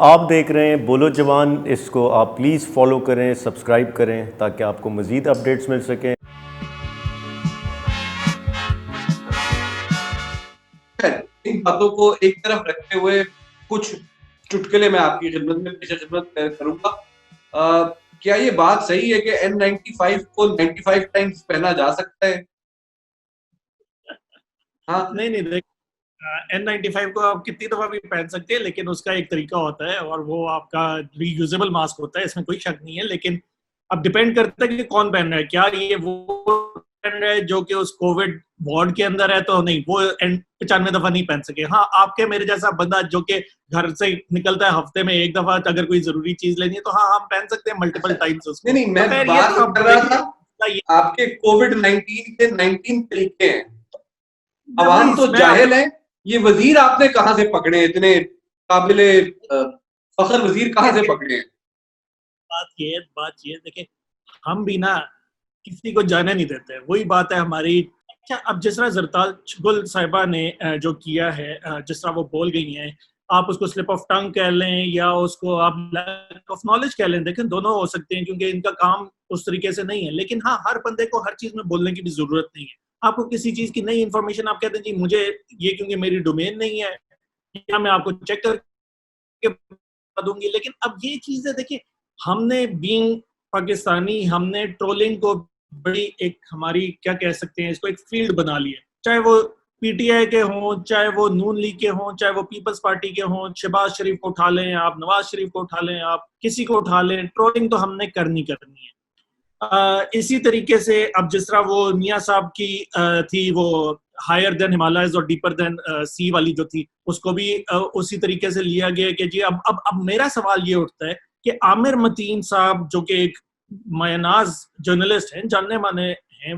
आप देख रहे हैं बोलो जवान। इसको आप प्लीज़ फॉलो करें, सब्सक्राइब करें ताकि आपको मज़ीद अपडेट्स मिल सकें। इन बातों को एक तरफ रखते हुए कुछ चुटकुले मैं आपकी खिदमत में पेश खिदमत करूंगा। क्या ये बात सही है कि N95 को 95 टाइम्स पहना जा सकता है? हाँ, नहीं नहीं देख, N95 को आप कितनी दफा भी पहन सकते हैं, लेकिन उसका एक तरीका होता है और वो आपका रीयूजेबल मास्क होता है, इसमें कोई शक नहीं है। लेकिन अब डिपेंड करता है कि कौन पहन रहा है। क्या ये वो पहन रहा है जो कि उस कोविड वार्ड के अंदर है, तो नहीं, वो 95 दफा नहीं पहन सके। हाँ, आपके मेरे जैसा बंदा जो कि घर से निकलता है हफ्ते में एक दफा, अगर कोई जरूरी चीज लेनी है तो हाँ, हम पहन सकते हैं मल्टीपल टाइम्स नहीं उसको। नहीं, तो मैं खैर ये बात तो अब कर रहा था देखिए, आपके कोविड-19 के 19 तरीके हैं। मैं वही अवाम तो मैं जाहिल है। ये वजीर आपने कहाँ से पकड़े? इतने काबिले फख्र वजीर कहाँ से पकड़े हैं? बात ये देखिए, हम भी ना किसी को जाने नहीं देते, वही बात है हमारी। अच्छा, अब जिस तरह जरताल गुल साहिबा ने जो किया है, जिस तरह वो बोल गई हैं, आप उसको स्लिप ऑफ टंग कह लें या उसको आप लैक ऑफ नॉलेज कह लें, देखें दोनों हो सकते हैं क्योंकि इनका काम उस तरीके से नहीं है। लेकिन हाँ, हर बंदे को हर चीज में बोलने की भी जरूरत नहीं है। आपको किसी चीज की नई इन्फॉर्मेशन आप कहते हैं जी मुझे ये, क्योंकि मेरी डोमेन नहीं है, या मैं आपको चेक करके बता दूंगी। लेकिन अब ये चीजें देखिए, हमने बीइंग पाकिस्तानी, हमने ट्रोलिंग को बड़ी एक हमारी क्या कह सकते हैं इसको, एक फील्ड बना ली है। चाहे वो पीटीआई के हों, चाहे वो नून लीग के हों, चाहे वो पीपल्स पार्टी के हों, शहबाज शरीफ को उठा लें आप, नवाज शरीफ को उठा लें आप, किसी को उठा लें, ट्रोलिंग तो हमने करनी करनी है। इसी तरीके से अब जिस तरह वो मियाँ साहब की थी, वो हायर देन हिमालयज और डीपर देन सी वाली जो थी, उसको भी उसी तरीके से लिया गया कि जी अब मेरा सवाल ये उठता है कि आमिर मतीन साहब जो कि एक मायनाज जर्नलिस्ट हैं, जानने माने हैं,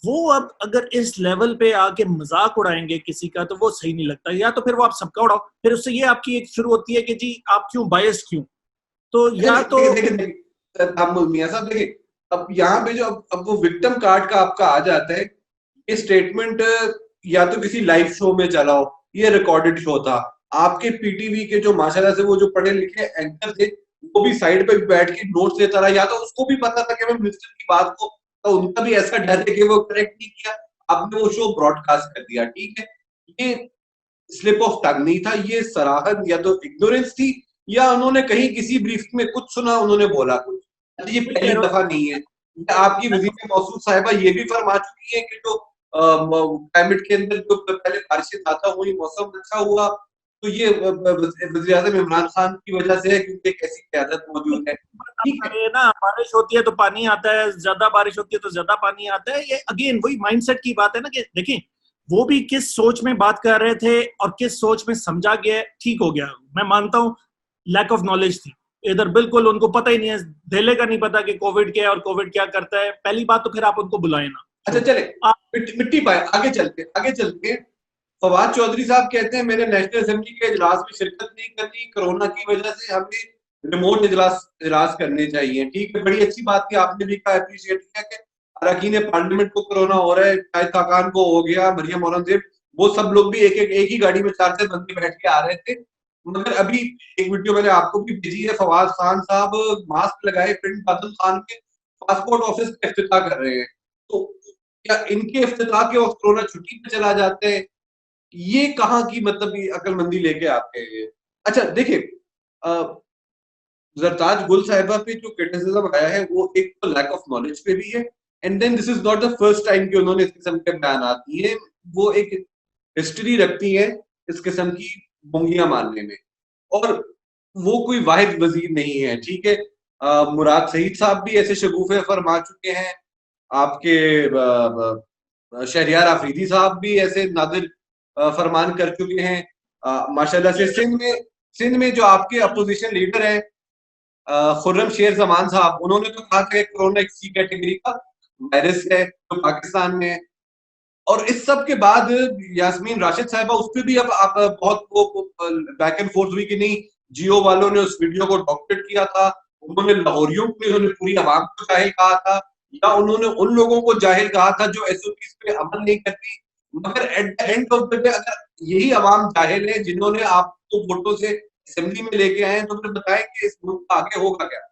वो अब अगर इस लेवल पे आके मजाक उड़ाएंगे किसी का, तो वो सही नहीं लगता। या तो फिर वो आप सबका उड़ाओ, फिर उससे ये आपकी एक शुरू होती है कि जी आप क्यों बायस क्यों। तो अच्छा, या तो देखिए देखिए देखिए, अब मियां साहब देखिए, अब यहाँ पे जो अब वो विक्टिम कार्ड का आपका आ जाता है। ये स्टेटमेंट या तो किसी लाइव शो में चला हो, ये रिकॉर्डेड शो था। आपके पीटीवी के जो माशाल्लाह से वो जो पढ़े लिखे एंकर थे, वो भी साइड पे बैठ के नोट्स लेता रहा। या तो उसको भी पता था कि मैं मिनिस्टर की बात को, तो उनका भी ऐसा डर है कि वो करेक्ट नहीं किया, आपने वो शो ब्रॉडकास्ट कर दिया। ठीक है, ये स्लिप ऑफ टंग नहीं था, ये सराहत या तो इग्नोरेंस थी, या उन्होंने कहीं किसी ब्रीफिंग में कुछ सुना, उन्होंने बोला कुछ। अच्छा, ये पहली दफा नहीं है। आपकी वजीर मौसूद साहिबा ये भी फरमा चुकी है कि जो क्लाइमेट के अंदर जो पहले बारिशें ज्यादा हुई, मौसम अच्छा हुआ, तो ये वजीर आजम इमरान खान की वजह से है, क्योंकि एक ऐसी क्यादत मौजूद है। ठीक है, अरे ना, बारिश होती है तो पानी आता है, ज्यादा बारिश होती है तो ज्यादा पानी आता है। ये अगेन वही माइंडसेट की बात है ना कि देखिए, वो भी किस सोच में बात कर रहे थे और किस सोच में समझा गया, ठीक हो गया। मैं मानता हूँ लैक ऑफ नॉलेज थी इधर, बिल्कुल उनको पता ही नहीं है, धेले का नहीं पता कि कोविड क्या है और कोविड क्या करता है। पहली बात तो फिर आप उनको बुलाए ना, अच्छा छोड़ो चले, आप। मिट्टी पाए, आगे चलते फवाद चौधरी साहब कहते हैं मैंने नेशनल असेंबली के इजलास में शिरकत नहीं करनी, कोरोना की वजह से हमें रिमोट इजलास इजलास करने चाहिए। ठीक है, बड़ी अच्छी बात की आपने भी कहा, अप्रिशिएट किया कि अरकान पार्लियामेंट को कोरोना हो रहा है, शाहिद खाकान को हो गया, मरियम औरंगजेब, वो सब लोग भी एक ही गाड़ी में 4 बंदे बैठ के आ रहे थे। मगर अभी एक वीडियो मैंने आपको भी भेजी है, फवाद खान साहब मास्क लगाए प्रिंस बादल खान के पासपोर्ट ऑफिस का इफ्तिताह कर रहे हैं। तो क्या इनके इफ्तिताह के वक्त कोरोना छुट्टी पे चला जाते हैं? ये कहाँ की मतलब ये अकलमंदी लेके आते हैं ये। अच्छा देखिए, जरताज गुल साहिबा पे जो क्रिटिसिज्म आया है, वो एक तो लैक ऑफ नॉलेज पे भी है, and then this is not the first time कि उन्होंने इस किस्म के बयान दिए। वो एक हिस्ट्री रखती है इस किस्म की बोंगियां मारने में, और वो कोई वाहिद वजीर नहीं है। ठीक है, मुराद सईद साहब भी ऐसे शगुफे फरमा चुके हैं, आपके शहरियार आफरीदी साहब भी ऐसे नादिर फरमान कर चुके हैं। माशाल्लाह से सिंध में जो आपके अपोजिशन लीडर है खुर्रम शेर जमान साहब, उन्होंने तो कहा कि कोरोना एक सी कैटेगरी का वायरस है जो पाकिस्तान में है। और इस सब के बाद यास्मीन राशिद साहिबा, उस पर भी अब आप बहुत वो बैक एंड फोर्थ हुई कि नहीं, जियो वालों ने उस वीडियो को डॉक्टरेट किया था, उन्होंने लाहौरियों को, उन्होंने पूरी आवाम को जाहिल कहा था, या उन्होंने उन लोगों को जाहिल कहा था जो एसओपीज पे अमल नहीं करती। मगर at the end of the day, अगर यही आवाम जाहिल है जिन्होंने आपको वोटों से असेंबली में लेके आए हैं, तो फिर बताएं कि इस मुल्क का आगे होगा क्या।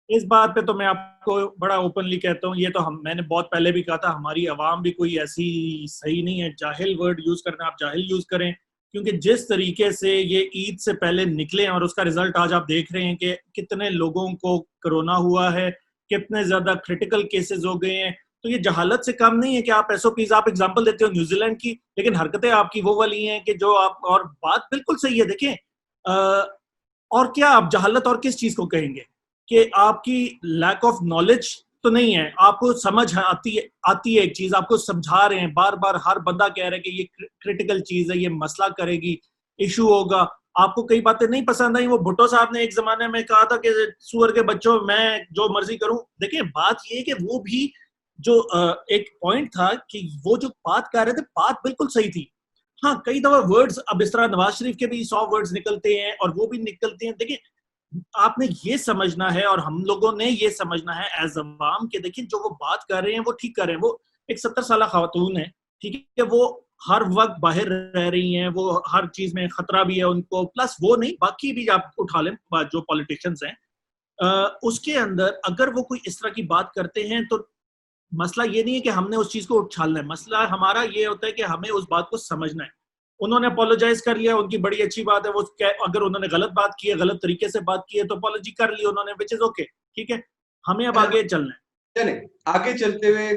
इस बात पे तो मैं आपको बड़ा ओपनली कहता हूँ, ये तो मैंने बहुत पहले भी कहा था, हमारी आवाम भी कोई ऐसी सही नहीं है। जाहिल वर्ड यूज करना, आप जाहिल यूज करें, क्योंकि जिस तरीके से ये ईद से पहले निकले और उसका रिजल्ट आज आप देख रहे हैं कि कितने लोगों को कोरोना हुआ है, कितने ज्यादा क्रिटिकल केसेस हो गए हैं। तो ये जहालत से कम नहीं है कि आप एसओपीज, आप एग्जांपल देते हो न्यूजीलैंड की, लेकिन हरकतें आपकी वो वाली हैं कि जो आप, और बात बिल्कुल सही है। देखें, और क्या आप जहालत और किस चीज को कहेंगे कि आपकी लैक ऑफ नॉलेज तो नहीं है, आपको समझ आती है एक चीज, आपको समझा रहे हैं, बार बार हर बंदा कह रहा है कि ये क्रिटिकल चीज है, ये मसला करेगी, इशू होगा। आपको कई बातें नहीं पसंद आई। वो भुट्टो साहब ने एक जमाने में कहा था कि सुअर के बच्चों, मैं जो मर्जी करूं। देखिए, बात ये है कि वो भी जो एक पॉइंट था कि वो जो बात कर रहे थे, बात बिल्कुल सही थी। हाँ, कई दफा वर्ड्स, अब इस तरह नवाज शरीफ के भी 100 वर्ड्स निकलते हैं और वो भी निकलते हैं। देखिए, आपने ये समझना है और हम लोगों ने ये समझना है एज अवाम के, देखिए जो वो बात कर रहे हैं वो ठीक कर रहे हैं। वो एक 70 साल खातून है, ठीक है, वो हर वक्त बाहर रह रही हैं, वो हर चीज में खतरा भी है उनको, प्लस वो नहीं, बाकी भी आप उठा लें जो पॉलिटिशियंस हैं, उसके अंदर अगर वो कोई इस तरह की बात करते हैं तो मसला ये नहीं है कि हमने उस चीज को उछालना है। मसला हमारा ये होता है कि हमें उस बात को समझना है। उन्होंने अपोलोजाइज कर लिया, उनकी बड़ी अच्छी बात है। वो अगर उन्होंने गलत बात की है, गलत तरीके से बात की है, तो अपोलॉजी कर ली उन्होंने, विच इज ओके, ठीक है। हमें अब आगे चलना है। चले आगे चलते हुए,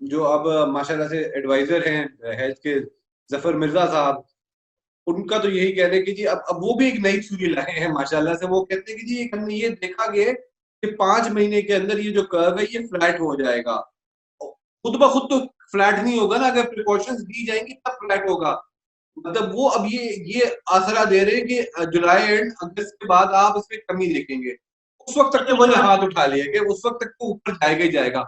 जो अब माशाल्लाह से एडवाइजर हैं हेल्थ के, जफर मिर्जा साहब, उनका तो यही कहना है कि जी अब वो भी एक नई सुई लाए हैं माशाल्लाह से। वो कहते हैं कि जी हमने ये देखा गया कि 5 महीने के अंदर ये जो कर्व है ये फ्लैट हो जाएगा। खुद ब खुद तो फ्लैट नहीं होगा ना, अगर प्रिकॉशंस दी जाएंगी तब फ्लैट होगा। मतलब वो अब ये आसरा दे रहे हैं कि जुलाई एंड अगस्त के बाद आप इसमें कमी देखेंगे। उस वक्त तक तो वही उन्होंने हम, हाथ उठा लिया कि उस वक्त तक तो ऊपर जाएगा ही जाएगा।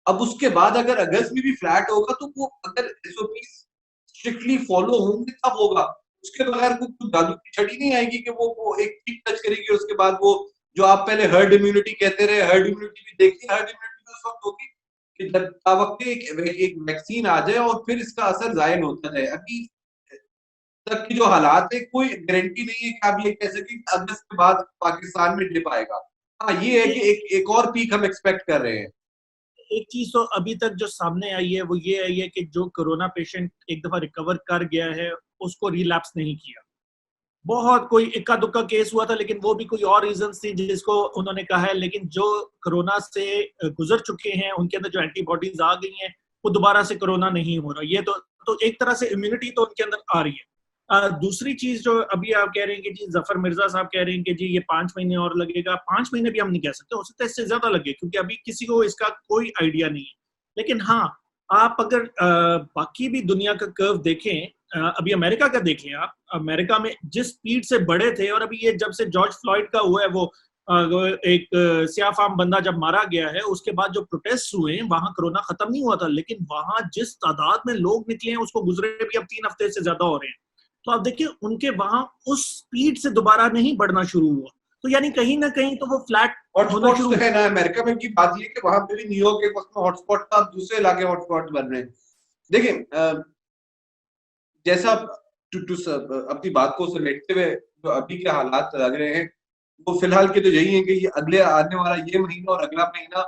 अब उसके बाद अगर अगस्त में भी फ्लैट होगा तो वो अगर एसओपी स्ट्रिक्टली फॉलो होंगे तब होगा। उसके बगैर कुछ जादू की छड़ी नहीं आएगी कि वो एक ठीक टच करेगी, उसके बाद वो जो आप पहले हर्ड इम्यूनिटी कहते रहे, हर्ड इम्यूनिटी भी देखिए, हर्ड इम्यूनिटी उस वक्त होगी कि जब वक्त एक वैक्सीन आ जाए और फिर इसका असर जाहिर होता जाए। अभी तक की जो हालात है, कोई गारंटी नहीं है कि आप ये कह सकें कि अगस्त के बाद पाकिस्तान में डिप आएगा। हाँ, ये है कि एक और पीक हम एक्सपेक्ट कर रहे हैं। एक चीज तो अभी तक जो सामने आई है वो ये आई है कि जो कोरोना पेशेंट एक दफा रिकवर कर गया है, उसको रिलैप्स नहीं किया। बहुत कोई इक्का दुक्का केस हुआ था, लेकिन वो भी कोई और रीजन थी जिसको उन्होंने कहा है। लेकिन जो कोरोना से गुजर चुके हैं, उनके अंदर जो एंटीबॉडीज आ गई हैं, वो दोबारा से कोरोना नहीं हो रहा। ये तो एक तरह से इम्यूनिटी तो उनके अंदर आ रही है। दूसरी चीज जो अभी आप कह रहे हैं कि जी जफर मिर्जा साहब कह रहे हैं कि जी ये 5 महीने और लगेगा, 5 महीने भी हम नहीं कह सकते, हो सकता है इससे ज्यादा लगे, क्योंकि अभी किसी को इसका कोई आइडिया नहीं है। लेकिन हाँ, आप अगर बाकी भी दुनिया का कर्व देखें, अभी अमेरिका का देखें आप, अमेरिका में जिस स्पीड से बढ़े थे, और अभी ये जब से जॉर्ज फ्लॉयड का हुआ है, वो एक सियाफाम बंदा जब मारा गया है, उसके बाद जो प्रोटेस्ट हुए हैं, वहां कोरोना खत्म नहीं हुआ था, लेकिन वहां जिस तादाद में लोग निकले हैं, उसको गुजरे भी अब 3 हफ्ते से ज्यादा हो रहे हैं। तो आप देखिए, उनके वहां उस स्पीड से दोबारा नहीं बढ़ना शुरू हुआ। तो यानी कहीं ना कहीं तो वो फ्लैट होना हॉटस्पॉट्स शुरू। तो है ना अमेरिका में, की बात ये कि वहां पे भी न्यूयॉर्क एक उसमें हॉटस्पॉट था, अब दूसरे इलाके हॉटस्पॉट बन रहे हैं। देखिए, जैसा अपनी बात को समेटते हुए जो अभी के हालात लग रहे हैं, वो फिलहाल के तो यही है कि ये अगले आने वाला ये महीना और अगला महीना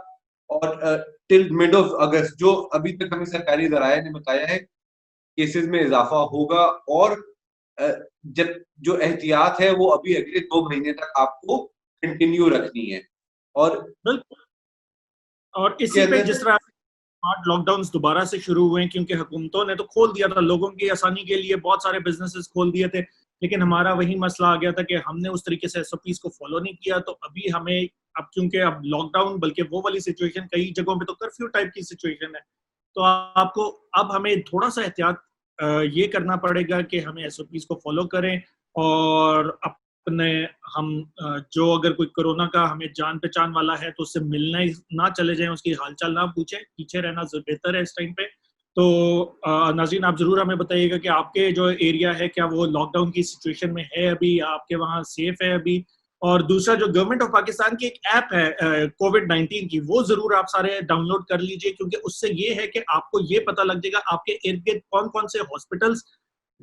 और टिल मिड ऑफ अगस्त, जो अभी तक हमें सरकारी जराये ने बताया है, केसेस में इजाफा होगा। और जब जो एहतियात है वो अभी अगले 2 महीने तक आपको कंटिन्यू रखनी है। और बिल्कुल। और इसके इसी पे अंदर जिस तरह स्मार्ट लॉकडाउन दोबारा से शुरू हुए हैं, क्योंकि हुकूमतों ने तो खोल दिया था लोगों की आसानी के लिए, बहुत सारे बिजनेसेस खोल दिए थे, लेकिन हमारा वही मसला आ गया था कि हमने उस तरीके से एसओपीज को फॉलो नहीं किया। तो अभी हमें, अब क्योंकि अब लॉकडाउन, बल्कि वो वाली सिचुएशन, कई जगहों पे तो कर्फ्यू टाइप की सिचुएशन है, तो आपको अब हमें थोड़ा सा एहतियात ये करना पड़ेगा कि हमें एसओपीज को फॉलो करें। और अपने हम जो अगर कोई कोरोना का हमें जान पहचान वाला है तो उससे मिलने ना चले जाएं, उसकी हालचाल ना पूछें, पीछे रहना बेहतर है इस टाइम पे। तो नाज़रीन, आप जरूर हमें बताइएगा कि आपके जो एरिया है, क्या वो लॉकडाउन की सिचुएशन में है अभी, आपके वहाँ सेफ है अभी। और दूसरा, जो गवर्नमेंट ऑफ पाकिस्तान की एक ऐप है कोविड-19 की, वो जरूर आप सारे डाउनलोड कर लीजिए, क्योंकि उससे ये है कि आपको ये पता लग जाएगा आपके इर्द गिर्द कौन कौन से हॉस्पिटल्स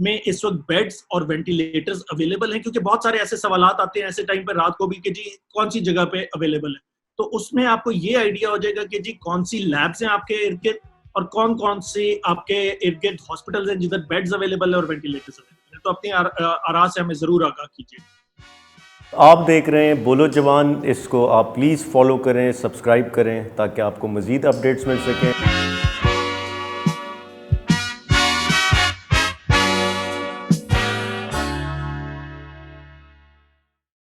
में इस वक्त बेड्स और वेंटिलेटर्स अवेलेबल हैं? क्योंकि बहुत सारे ऐसे सवालात आते हैं ऐसे टाइम पर रात को भी कि जी कौन सी जगह पे अवेलेबल है, तो उसमें आपको ये आइडिया हो जाएगा कि जी कौन सी लैब्स हैं आपके इर्द गिर्द और कौन कौन सी आपके इर्द गिर्द हॉस्पिटल्स हैं जिधर बेड्स अवेलेबल है और वेंटिलेटर्स अवेलेबल है। तो अपनी आरा से हमें जरूर आगाह कीजिए। आप देख रहे हैं बोलो जवान, इसको आप प्लीज़ फॉलो करें, सब्सक्राइब करें ताकि आपको मज़ीद अपडेट्स मिल सकें।